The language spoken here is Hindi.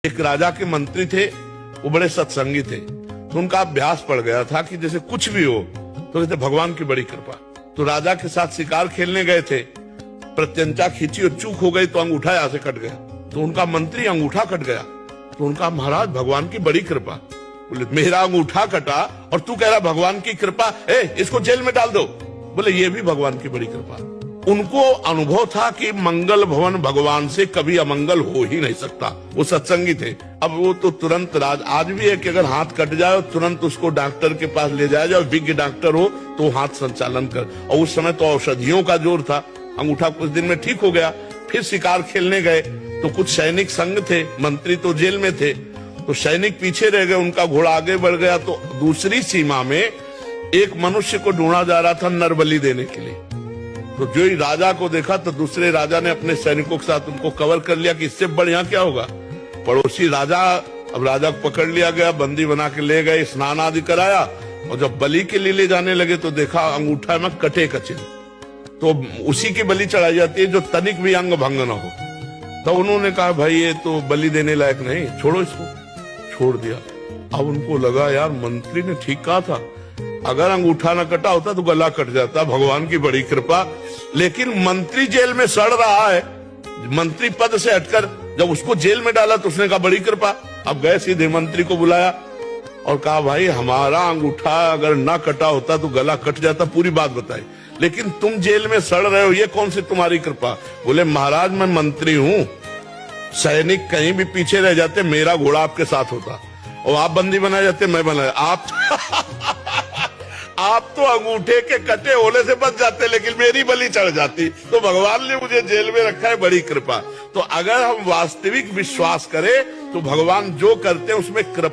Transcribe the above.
एक राजा के मंत्री थे, वो बड़े सत्संगी थे, तो उनका अभ्यास पड़ गया था कि जैसे कुछ भी हो तो कहते भगवान की बड़ी कृपा। तो राजा के साथ शिकार खेलने गए थे, प्रत्यंचा खींची और चूक हो गई तो अंगूठा यहाँ से कट गया। तो उनका मंत्री अंगूठा कट गया, तो उनका महाराज भगवान की बड़ी कृपा। बोले मेरा अंगूठा कटा और तू कह रहा भगवान की कृपा, इसको जेल में डाल दो। बोले ये भी भगवान की बड़ी कृपा। उनको अनुभव था कि मंगल भवन भगवान से कभी अमंगल हो ही नहीं सकता। वो सत्संगी थे। अब वो तो तुरंत आज भी है कि अगर हाथ कट जाए तुरंत उसको डॉक्टर के पास ले जाया जाए, विज्ञ डॉक्टर हो तो हाथ संचालन कर। और उस समय तो औषधियों का जोर था, अंगूठा कुछ दिन में ठीक हो गया। फिर शिकार खेलने गए तो कुछ सैनिक संग थे, मंत्री तो जेल में थे, तो सैनिक पीछे रह गए, उनका घोड़ा आगे बढ़ गया। तो दूसरी सीमा में एक मनुष्य को ढूंढा जा रहा था नरबली देने के लिए। तो जो ही राजा को देखा तो दूसरे राजा ने अपने सैनिकों के साथ उनको कवर कर लिया कि इससे बढ़िया क्या होगा। पड़ोसी राजा, अब राजा को पकड़ लिया गया, बंदी बना के ले गए, स्नान आदि कराया, और जब बलि के लिए ले जाने लगे तो देखा अंगूठा में कटे का चिन्ह। तो उसी की बलि चढ़ाई जाती है जो तनिक भी अंग भंग न हो। तो उन्होंने कहा भाई ये तो बलि देने लायक नहीं, छोड़ो इसको। छोड़ दिया। अब उनको लगा यार मंत्री ने ठीक कहा था, अगर अंगूठा न कटा होता तो गला कट जाता, भगवान की बड़ी कृपा। लेकिन मंत्री जेल में सड़ रहा है, मंत्री पद से हटकर जब उसको जेल में डाला तो उसने कहा बड़ी कृपा। अब गए सीधे मंत्री को बुलाया और कहा भाई हमारा अंगूठा अगर ना कटा होता तो गला कट जाता, पूरी बात बताई, लेकिन तुम जेल में सड़ रहे हो, ये कौन सी तुम्हारी कृपा। बोले महाराज मैं मंत्री हूँ, सैनिक कहीं भी पीछे रह जाते मेरा घोड़ा आपके साथ होता, और आप बंदी बनाए जाते मैं बनाया। आप तो अंगूठे के कटे होने से बच जाते, लेकिन मेरी बलि चढ़ जाती। तो भगवान ने मुझे जेल में रखा है, बड़ी कृपा। तो अगर हम वास्तविक विश्वास करें तो भगवान जो करते हैं उसमें कृपा